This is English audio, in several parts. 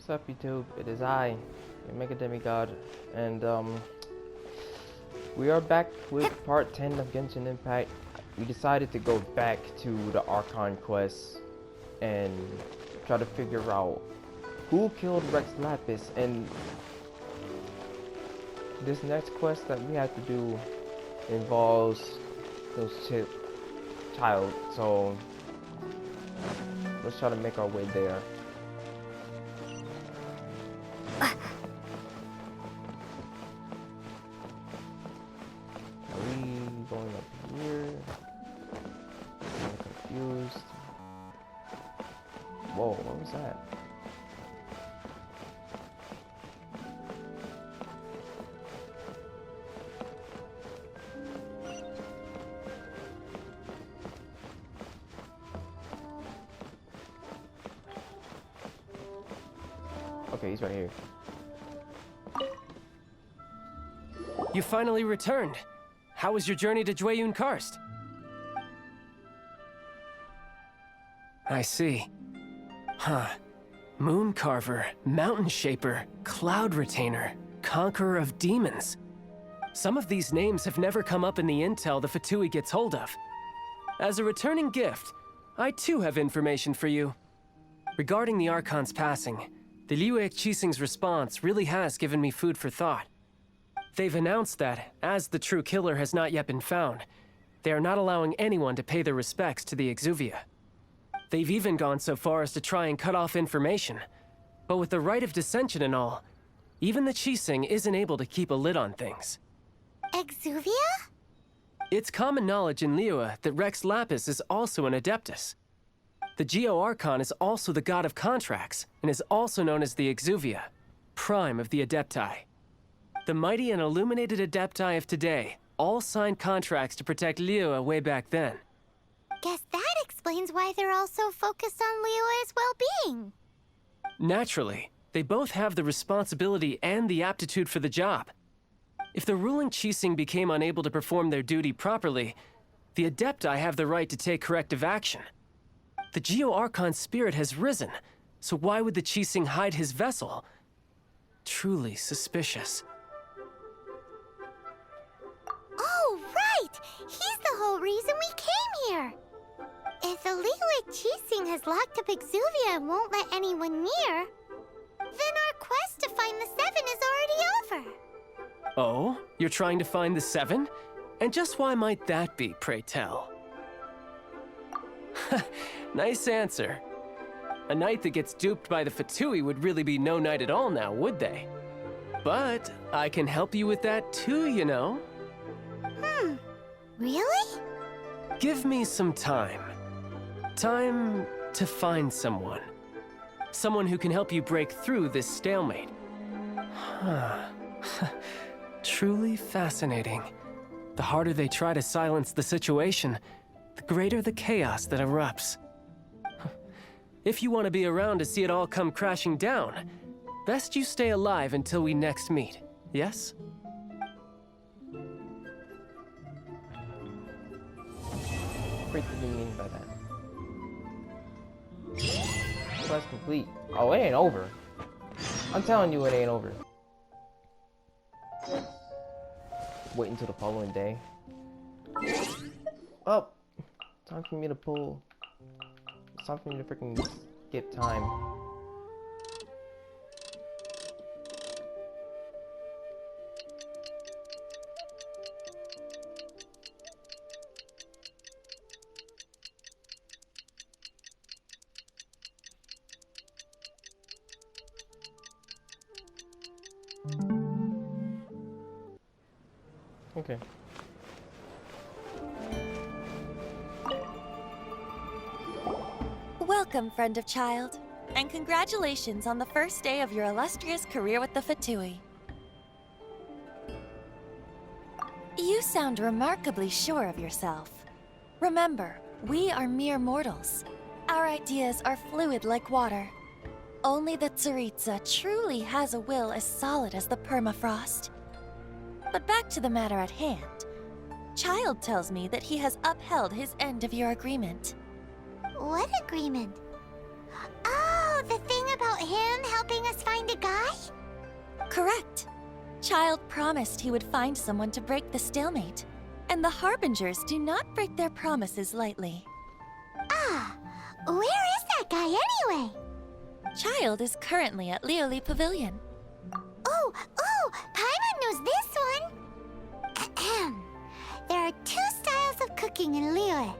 What's up, YouTube? It is I, your Mega Demigod, and we are back with part 10 of Genshin Impact. We decided to go back to the Archon quest and try to figure out who killed Rex Lapis, and this next quest that we have to do involves those child, so let's try to make our way there. Are we going up here? I'm confused. Whoa, what was that? Okay, he's right here. You finally returned. How was your journey to Jueyun Karst? I see. Huh. Moon Carver, Mountain Shaper, Cloud Retainer, Conqueror of Demons. Some of these names have never come up in the intel the Fatui gets hold of. As a returning gift, I too have information for you. Regarding the Archon's passing, the Liyue Qixing's response really has given me food for thought. They've announced that, as the true killer has not yet been found, they are not allowing anyone to pay their respects to the Exuvia. They've even gone so far as to try and cut off information. But with the right of dissension and all, even the Qixing isn't able to keep a lid on things. Exuvia? It's common knowledge in Liyue that Rex Lapis is also an Adeptus. The Geo Archon is also the god of contracts, and is also known as the Exuvia, prime of the Adepti. The mighty and illuminated Adepti of today all signed contracts to protect Liyue way back then. Guess that explains why they're all so focused on Liyue's well-being. Naturally, they both have the responsibility and the aptitude for the job. If the ruling Qixing became unable to perform their duty properly, the Adepti have the right to take corrective action. The Geo Archon's spirit has risen, so why would the Qixing hide his vessel? Truly suspicious. Oh, right! He's the whole reason we came here! If the Liyue Qixing has locked up Exuvia and won't let anyone near, then our quest to find the Seven is already over. Oh? You're trying to find the Seven? And just why might that be, pray tell? Nice answer. A knight that gets duped by the Fatui would really be no knight at all now, would they? But I can help you with that too, you know. Really? Give me some time. Time to find someone. Someone who can help you break through this stalemate. Truly fascinating. The harder they try to silence the situation, the greater the chaos that erupts. If you want to be around to see it all come crashing down, best you stay alive until we next meet, yes? What do you mean by that? Quest complete. Oh, it ain't over. I'm telling you, it ain't over. Wait until the following day. Oh, time for me to pull. It's time for me to freaking skip time. Okay. Welcome, friend of child, and congratulations on the first day of your illustrious career with the Fatui. You sound remarkably sure of yourself. Remember, we are mere mortals. Our ideas are fluid like water. Only the Tsaritsa truly has a will as solid as the permafrost. But back to the matter at hand. Child tells me that he has upheld his end of your agreement. What agreement? Oh, the thing about him helping us Correct. Child promised he would find someone to break the stalemate. And the Harbingers do not break their promises lightly. Ah, where is that guy anyway? Child is currently at Lioli Pavilion. Oh, Paimon knows this one. Ahem. There are two styles of cooking in Liyue,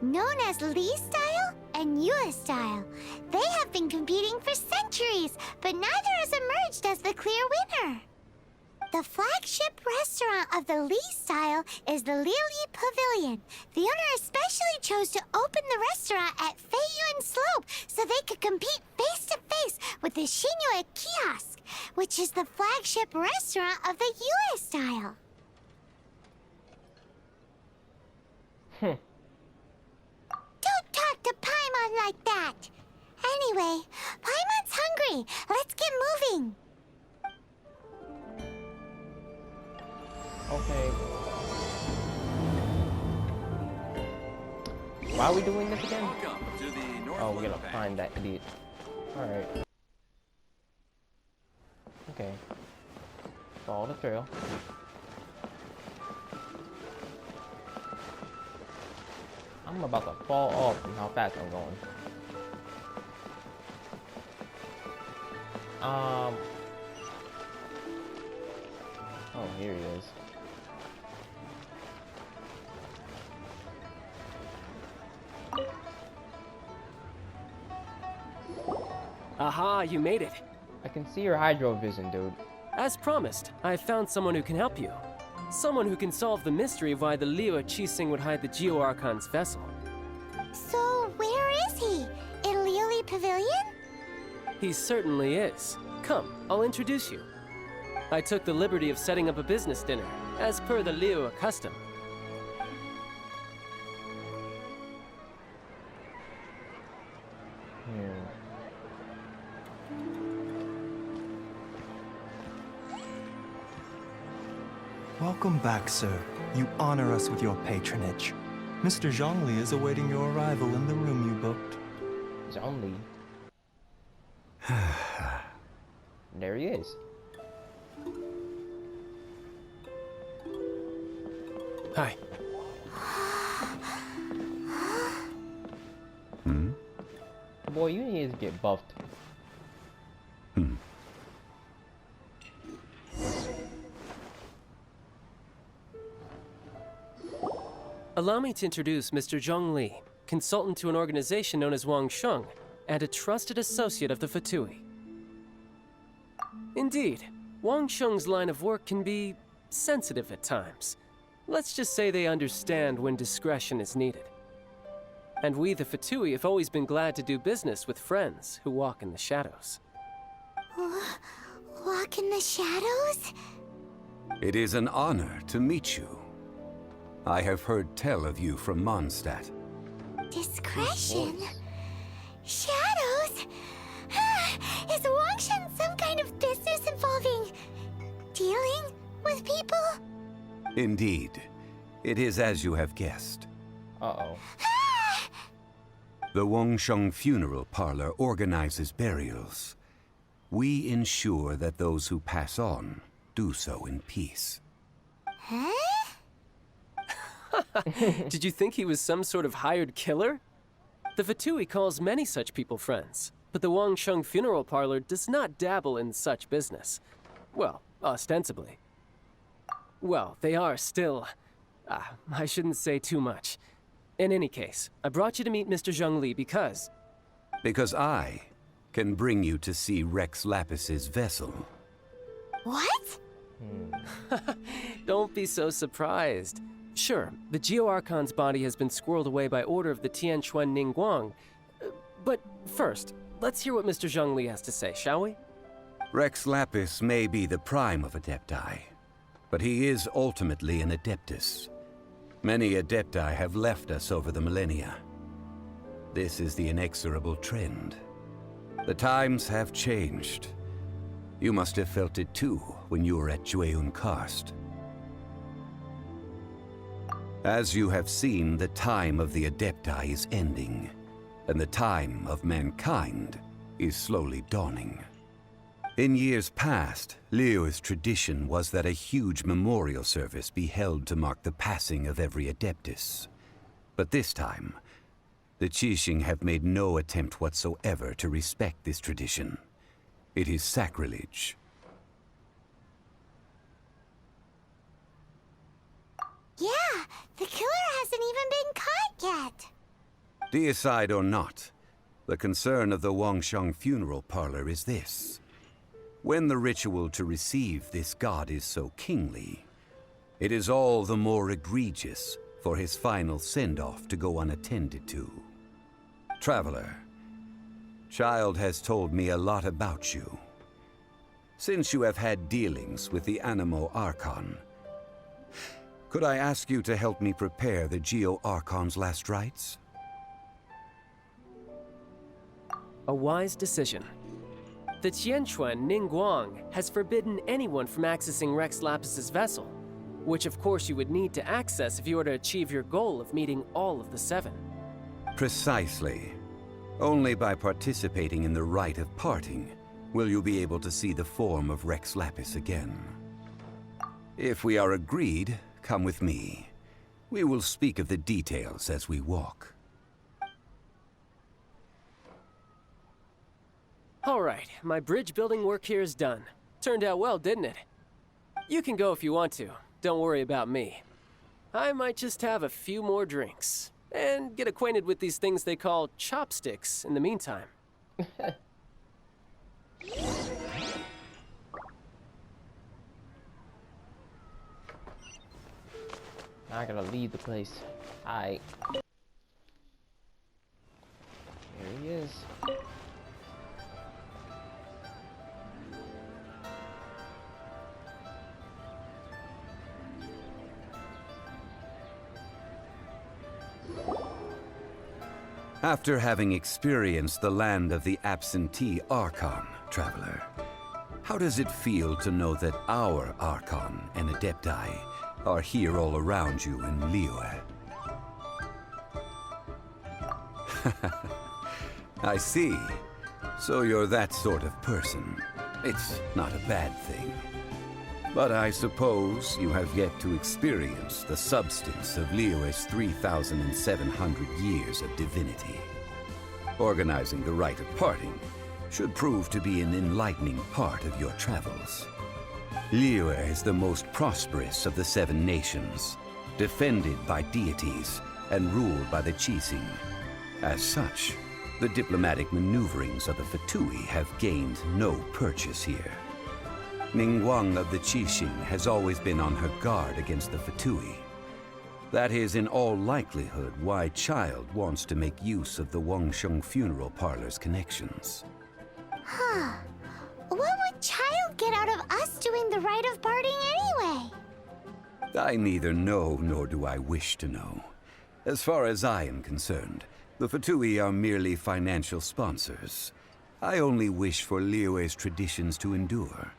known as Li style and Yue style. They have been competing for centuries, but neither has emerged as the clear winner. The flagship restaurant of the Li style is the Lioli Pavilion. The owner especially chose to open the restaurant at Feiyuan Slope so they could compete face to face with the Shinyue Kiosk, which is the flagship restaurant of the Yue style. Don't talk to Paimon like that. Anyway, Paimon's hungry. Let's get moving. Okay. Why are we doing this again? Oh, we're gonna find that idiot. Alright. Okay. Follow the trail. I'm about to fall off from how fast I'm going. Oh, here he is. Aha, you made it. I can see your hydro vision, dude. As promised, I found someone who can help you. Someone who can solve the mystery of why the Liyue Qixing would hide the Geo Archon's vessel. So, where is he? In Lioli Pavilion? He certainly is. Come, I'll introduce you. I took the liberty of setting up a business dinner, as per the Liyue custom. Welcome back, sir. You honor us with your patronage. Mr. Zhongli is awaiting your arrival in the room you booked. Zhongli. There he is. Hi. Boy, you need to get buffed. Allow me to introduce Mr. Zhong Li, consultant to an organization known as Wang Sheng, and a trusted associate of the Fatui. Indeed, Wang Sheng's line of work can be sensitive at times. Let's just say they understand when discretion is needed. And we, the Fatui, have always been glad to do business with friends who walk in the shadows. Walk in the shadows? It is an honor to meet you. I have heard tell of you from Mondstadt. Discretion? Shadows? Is Wangshan some kind of business involving dealing with people? Indeed. It is as you have guessed. Uh-oh. The Wangsheng Funeral Parlor organizes burials. We ensure that those who pass on do so in peace. Huh? Did you think he was some sort of hired killer? The Fatui calls many such people friends, but the Wangsheng Funeral Parlor does not dabble in such business. Well, ostensibly. Well, they are still... I shouldn't say too much. In any case, I brought you to meet Mr. Zhong Li because... Because I can bring you to see Rex Lapis's vessel. What? Don't be so surprised. Sure, the Geo Archon's body has been squirreled away by order of the Tianquan Ningguang. But first, let's hear what Mr. Zhong Li has to say, shall we? Rex Lapis may be the prime of Adepti, but he is ultimately an Adeptus. Many Adepti have left us over the millennia. This is the inexorable trend. The times have changed. You must have felt it too when you were at Jueyun Karst. As you have seen, the time of the Adepti is ending, and the time of mankind is slowly dawning. In years past, Liyue's tradition was that a huge memorial service be held to mark the passing of every Adeptus. But this time, the Qixing have made no attempt whatsoever to respect this tradition. It is sacrilege. Yeah, the killer hasn't even been caught yet. Deicide or not, the concern of the Wangsheng funeral parlor is this. When the ritual to receive this god is so kingly, it is all the more egregious for his final send-off to go unattended to. Traveler, Child has told me a lot about you. Since you have had dealings with the Animo Archon, could I ask you to help me prepare the Geo Archon's last rites? A wise decision. The Qianquan Ningguang has forbidden anyone from accessing Rex Lapis's vessel, which of course you would need to access if you were to achieve your goal of meeting all of the seven. Precisely. Only by participating in the rite of parting will you be able to see the form of Rex Lapis again. If we are agreed, come with me. We will speak of the details as we walk. Alright, my bridge building work here is done. Turned out well, didn't it? You can go if you want to. Don't worry about me. I might just have a few more drinks. And get acquainted with these things they call chopsticks in the meantime. I gotta leave the place. Alright. Here he is. After having experienced the land of the absentee Archon, Traveler, how does it feel to know that our Archon and Adepti are here all around you in Liyue? I see. So you're that sort of person. It's not a bad thing. But I suppose you have yet to experience the substance of Liyue's 3,700 years of divinity. Organizing the rite of parting should prove to be an enlightening part of your travels. Liyue is the most prosperous of the seven nations, defended by deities and ruled by the Qixing. As such, the diplomatic maneuverings of the Fatui have gained no purchase here. Ningguang of the Qixing has always been on her guard against the Fatui. That is in all likelihood why Child wants to make use of the Wangsheng funeral parlor's connections. Huh. What would Child get out of us doing the rite of parting anyway? I neither know nor do I wish to know. As far as I am concerned, the Fatui are merely financial sponsors. I only wish for Liyue's traditions to endure.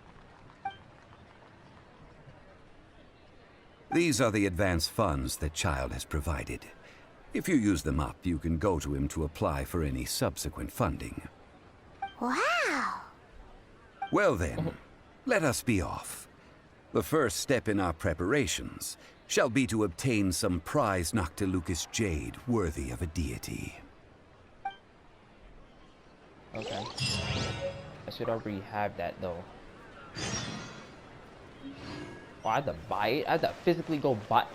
These are the advance funds that Child has provided. If you use them up, you can go to him to apply for any subsequent funding. Wow! Well then, let us be off. The first step in our preparations shall be to obtain some prized Noctilucous jade worthy of a deity. Okay. I should already have that though. Oh, I had to buy it? I had to physically go buy.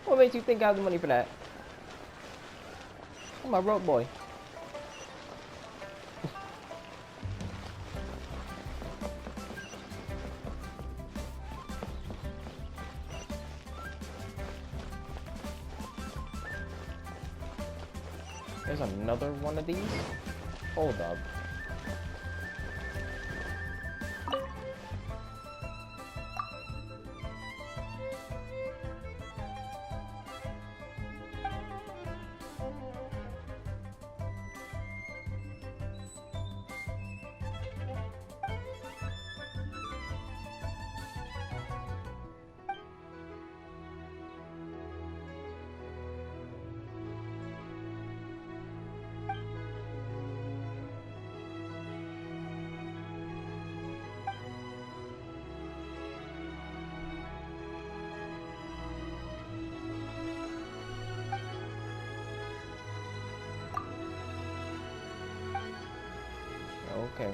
What makes you think I have the money for that? I'm a rope boy. There's another one of these? Hold up. Okay.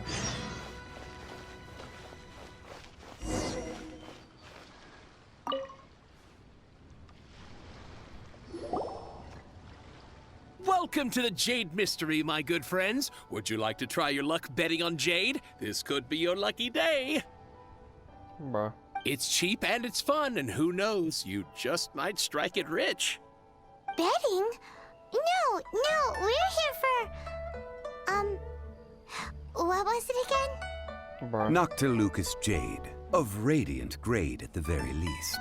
Welcome to the Jade Mystery, my good friends. Would you like to try your luck betting on Jade? This could be your lucky day. Bruh. It's cheap and it's fun, and who knows, you just might strike it rich. Betting? No, we're here for... What was it again? Bruh. Noctilucous Jade, of radiant grade at the very least.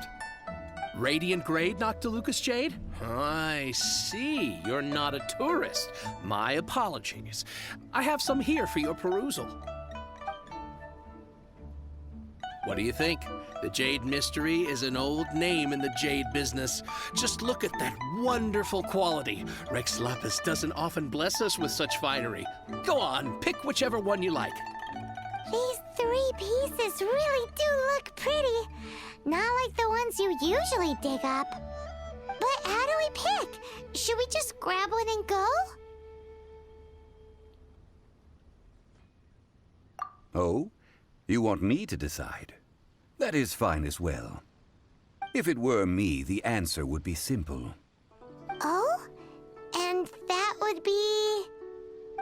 Radiant grade, Noctilucous Jade? I see. You're not a tourist. My apologies. I have some here for your perusal. What do you think? The Jade Mystery is an old name in the jade business. Just look at that wonderful quality. Rex Lapis doesn't often bless us with such finery. Go on, pick whichever one you like. These 3 pieces really do look pretty. Not like the ones you usually dig up. But how do we pick? Should we just grab one and go? Oh? You want me to decide? That is fine as well. If it were me, the answer would be simple. Oh? And that would be...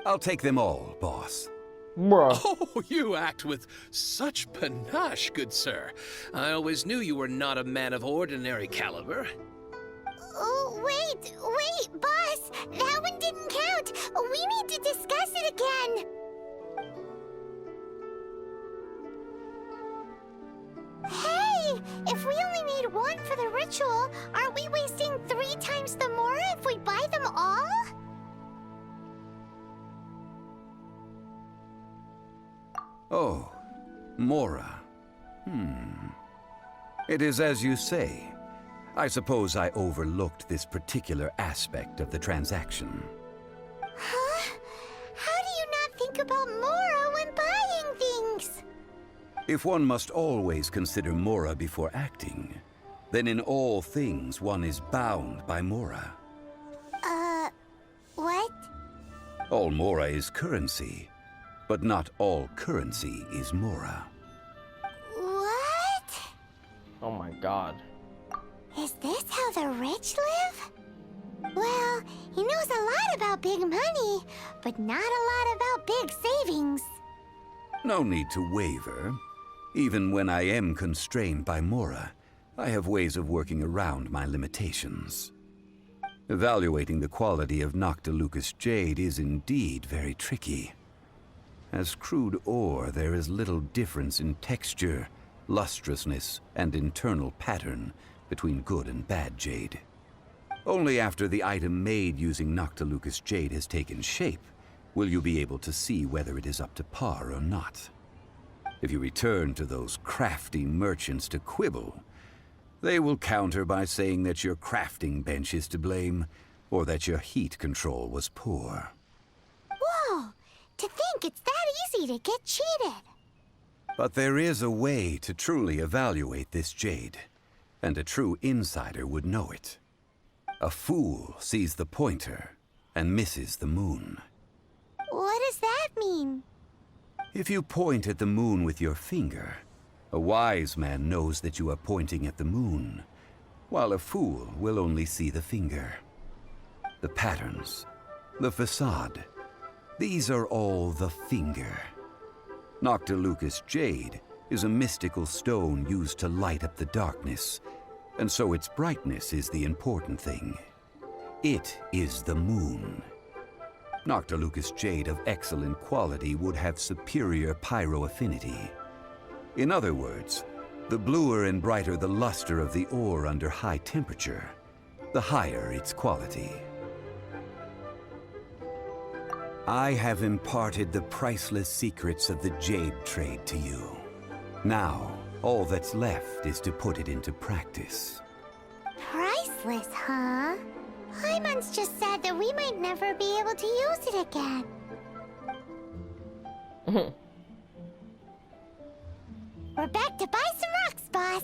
I'll take them all, boss. Bruh. Oh, you act with such panache, good sir. I always knew you were not a man of ordinary caliber. Oh, wait, boss! That one didn't count! We need to discuss it again! Hey! If we only need one for the ritual, aren't we wasting 3 times the Mora if we buy them all? Oh, Mora. It is as you say. I suppose I overlooked this particular aspect of the transaction. Huh? How do you not think about Mora when buying things? If one must always consider Mora before acting, then in all things one is bound by Mora. What? All Mora is currency, but not all currency is Mora. What? Oh my god. Is this how the rich live? Well, he knows a lot about big money, but not a lot about big savings. No need to waver. Even when I am constrained by Mora, I have ways of working around my limitations. Evaluating the quality of Noctilucous Jade is indeed very tricky. As crude ore, there is little difference in texture, lustrousness, and internal pattern between good and bad jade. Only after the item made using Noctilucous Jade has taken shape will you be able to see whether it is up to par or not. If you return to those crafty merchants to quibble, they will counter by saying that your crafting bench is to blame, or that your heat control was poor. Whoa! To think it's that easy to get cheated. But there is a way to truly evaluate this jade, and a true insider would know it. A fool sees the pointer and misses the moon. What does that mean? If you point at the moon with your finger, a wise man knows that you are pointing at the moon, while a fool will only see the finger. The patterns, the facade, these are all the finger. Noctilucous Jade is a mystical stone used to light up the darkness, and so its brightness is the important thing. It is the moon. Noctilucous Jade of excellent quality would have superior pyroaffinity. In other words, the bluer and brighter the luster of the ore under high temperature, the higher its quality. I have imparted the priceless secrets of the jade trade to you. Now, all that's left is to put it into practice. Priceless, huh? Hyman's just said that we might never be able to use it again. We're back to buy some rocks, boss.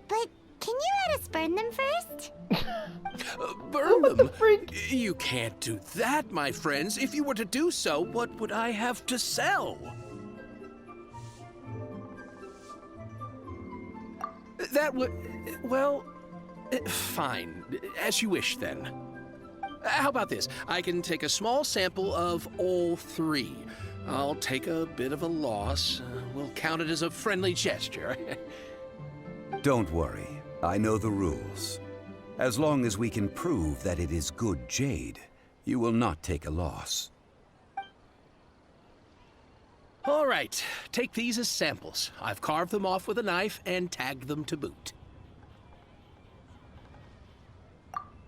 But can you let us burn them first? Burn What the them? freak? You can't do that, my friends. If you were to do so, what would I have to sell? That would... well... fine. As you wish, then. How about this? I can take a small sample of all three. I'll take a bit of a loss. We'll count it as a friendly gesture. Don't worry. I know the rules. As long as we can prove that it is good jade, you will not take a loss. All right. Take these as samples. I've carved them off with a knife and tagged them to boot.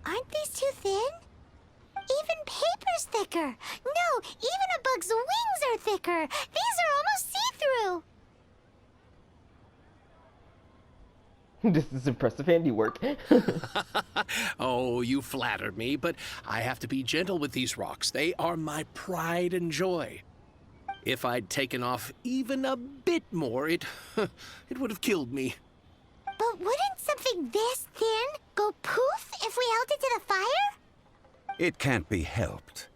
Aren't these too thin? Even paper's thicker. No, even a bug's wings are thicker. These are almost see-through. This is impressive handiwork. Oh, you flatter me, but I have to be gentle with these rocks. They are my pride and joy. If I'd taken off even a bit more, it would have killed me. But wouldn't something this thin go poof if we held it to the fire? It can't be helped.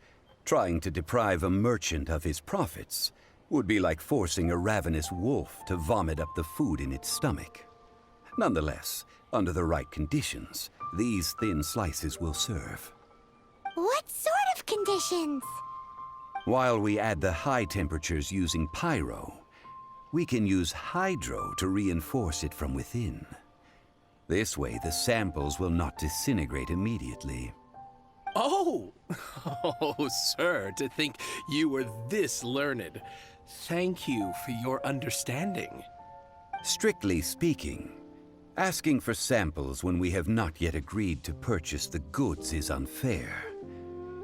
Trying to deprive a merchant of his profits would be like forcing a ravenous wolf to vomit up the food in its stomach. Nonetheless, under the right conditions, these thin slices will serve. What sort of conditions? While we add the high temperatures using pyro, we can use hydro to reinforce it from within. This way, the samples will not disintegrate immediately. Oh! Oh, sir, to think you were this learned. Thank you for your understanding. Strictly speaking, asking for samples when we have not yet agreed to purchase the goods is unfair.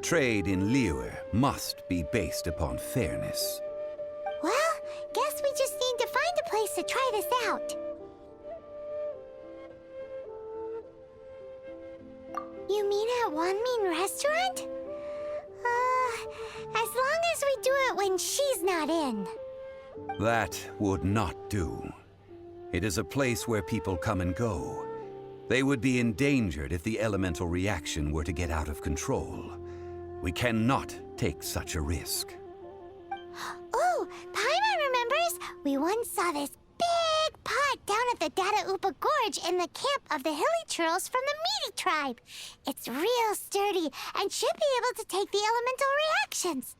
Trade in Liyue must be based upon fairness. Well, guess we just need to find a place to try this out. You mean at Wanmin Restaurant? As long as we do it when she's not in. That would not do. It is a place where people come and go. They would be endangered if the elemental reaction were to get out of control. We cannot take such a risk. Oh, Paimon remembers! We once saw this big pot down at the Data Upa Gorge in the camp of the Hilly Churls from the Meaty tribe. It's real sturdy and should be able to take the elemental reactions.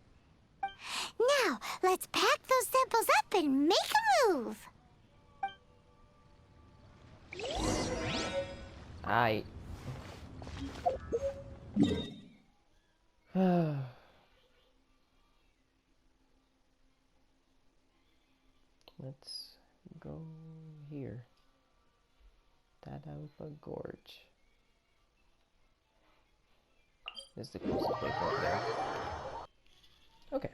Now, let's pack those samples up and make a move. Aight. Let's go here. Dadaupa Gorge. This is the closest way up there. Okay.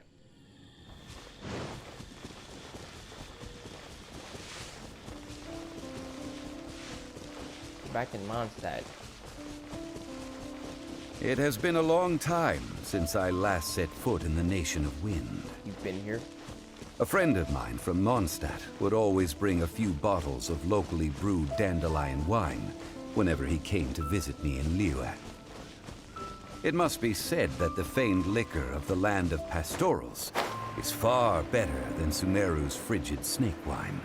Back in Mondstadt. It has been a long time since I last set foot in the Nation of Wind. You've been here? A friend of mine from Mondstadt would always bring a few bottles of locally brewed dandelion wine whenever he came to visit me in Liyue. It must be said that the famed liquor of the land of pastorals is far better than Sumeru's frigid snake wine.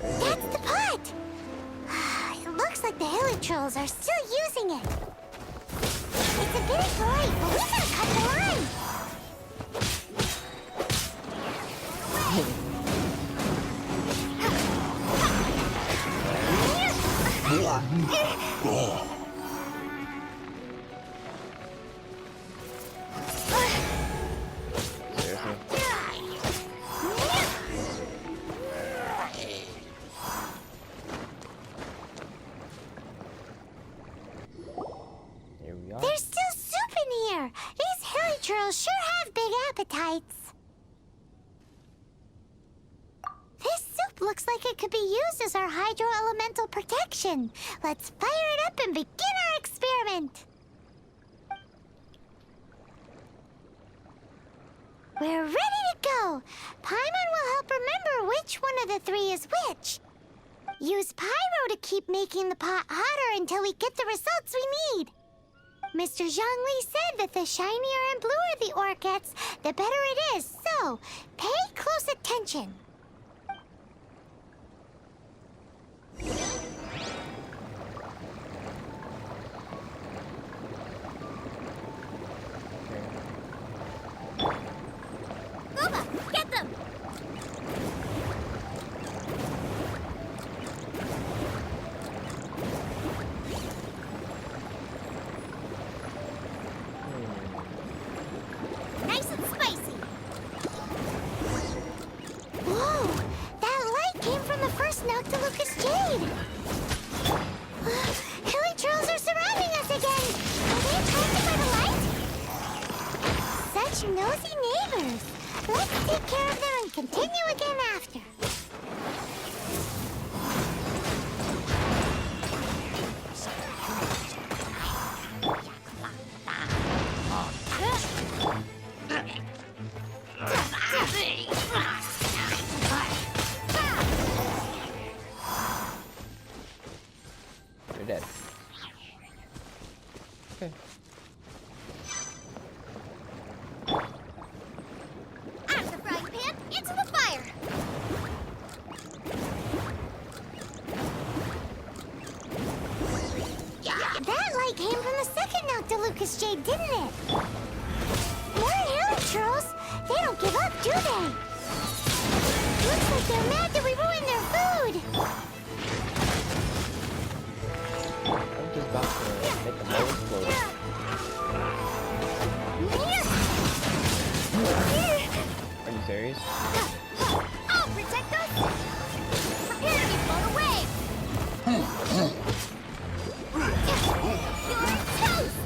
That's the pot! It looks like the Hilly Trolls are still using it. It's a bit bright, but we gotta cut the line. There's still soup in here. These Hilly Trolls sure have big appetites. This soup looks like it could be used as our hydro-elemental protection. Let's fire it up and begin our experiment. We're ready to go. Paimon will help remember which one of the three is which. Use pyro to keep making the pot hotter until we get the results we need. Mr. Zhongli said that the shinier and bluer the ore gets, the better it is, so pay close attention. Such nosy neighbors. Let's take care of them and continue again after. You're dead. Okay. Out of the frying pan, into the fire! That light came from the second Noctilucous Jade, didn't it? More hill trolls! They don't give up, do they? Looks like they're mad that we ruined their food! I'm just about to make the bowl explode. Are you serious? I'll protect us! Prepare to be blown away! You're toast!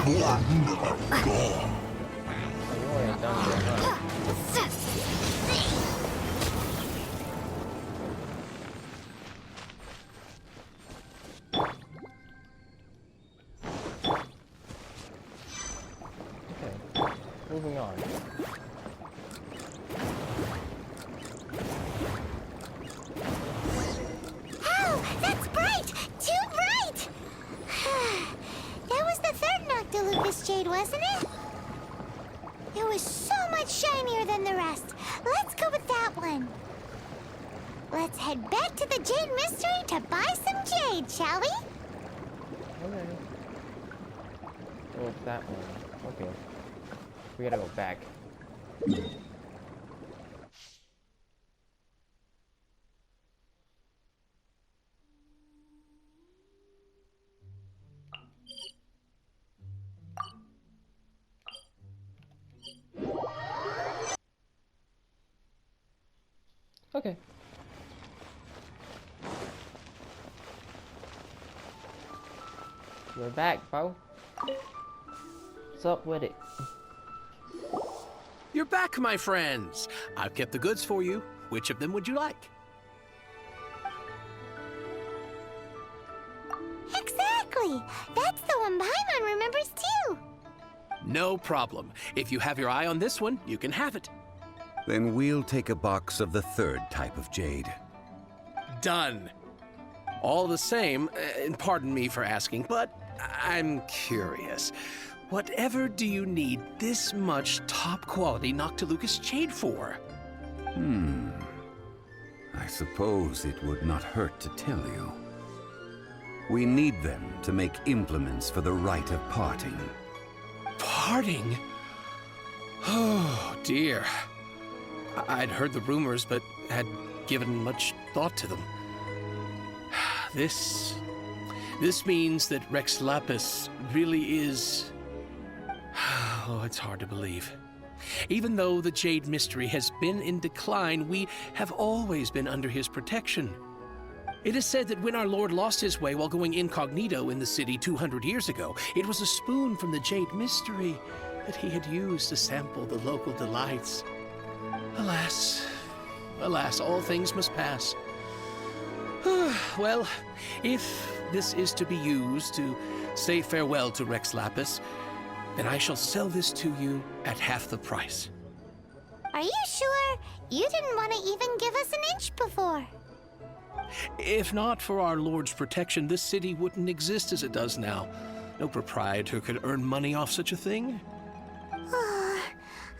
You already done that, huh? Okay, moving on. Oh, that's bright! Too bright! That was the third Noctilucous Jade, wasn't it? It was so much shinier than the rest. Let's go with that one. Let's head back to the Jade Mystery to buy some jade, shall we? Okay. Oh, it's that one. Okay. We gotta go back. Okay. We're back, bro. What's up with it? You're back, my friends. I've kept the goods for you. Which of them would you like? Exactly! That's the one Paimon remembers too! No problem. If you have your eye on this one, you can have it. Then we'll take a box of the third type of jade. Done. All the same, and pardon me for asking, but I'm curious. Whatever do you need this much top-quality Noctilucous Jade for? I suppose it would not hurt to tell you. We need them to make implements for the rite of parting. Parting? Oh, dear. I'd heard the rumors, but had given much thought to them. This means that Rex Lapis really is... Oh, it's hard to believe. Even though the Jade Mystery has been in decline, we have always been under his protection. It is said that when our Lord lost his way while going incognito in the city 200 years ago, it was a spoon from the Jade Mystery that he had used to sample the local delights. Alas, alas, all things must pass. Well, if this is to be used to say farewell to Rex Lapis, then I shall sell this to you at half the price. Are you sure? You didn't want to even give us an inch before. If not for our Lord's protection, this city wouldn't exist as it does now. No proprietor could earn money off such a thing.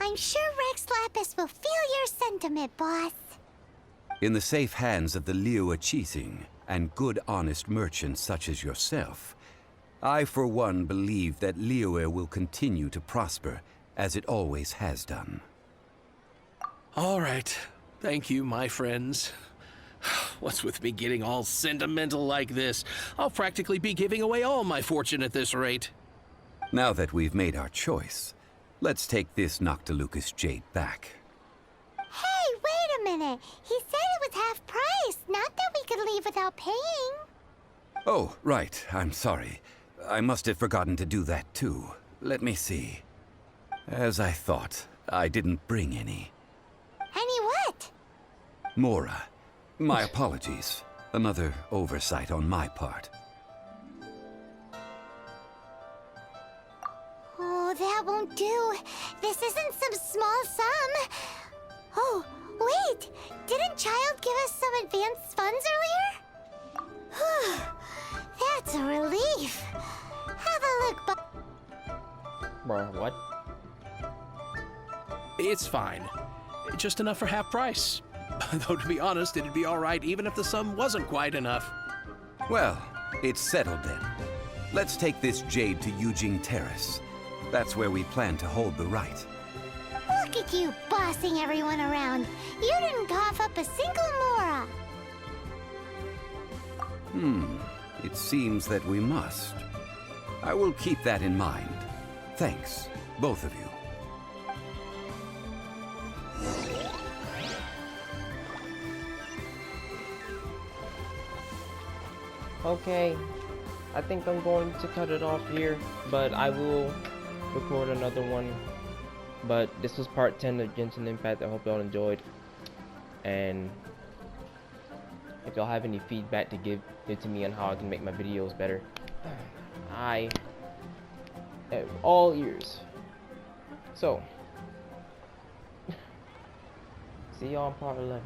I'm sure Rex Lapis will feel your sentiment, boss. In the safe hands of the Liu Chising and good honest merchants such as yourself, I for one believe that Liyue will continue to prosper as it always has done. All right. Thank you, my friends. What's with me getting all sentimental like this? I'll practically be giving away all my fortune at this rate. Now that we've made our choice, let's take this Noctilucous Jade back. Hey, wait a minute. He said it was half price, not that we could leave without paying. Oh, right. I'm sorry. I must have forgotten to do that too. Let me see. As I thought, I didn't bring any. Any what? Mora, my apologies. Another oversight on my part. Oh, that won't do. This isn't some small sum. Oh, wait! Didn't Child give us some advanced funds earlier? That's a relief. Have a look, Bruh, what? It's fine. Just enough for half price. Though, to be honest, it'd be all right even if the sum wasn't quite enough. Well, it's settled then. Let's take this jade to Yujing Terrace. That's where we plan to hold the rite. Look at you bossing everyone around. You didn't cough up a single Mora. It seems that we must. I will keep that in mind. Thanks, both of you. Okay, I think I'm going to cut it off here, but I will record another one. But this was part 10 of Genshin Impact. I hope y'all enjoyed. And if y'all have any feedback to give it to me on how I can make my videos better, I am all ears. So, see y'all in part 11.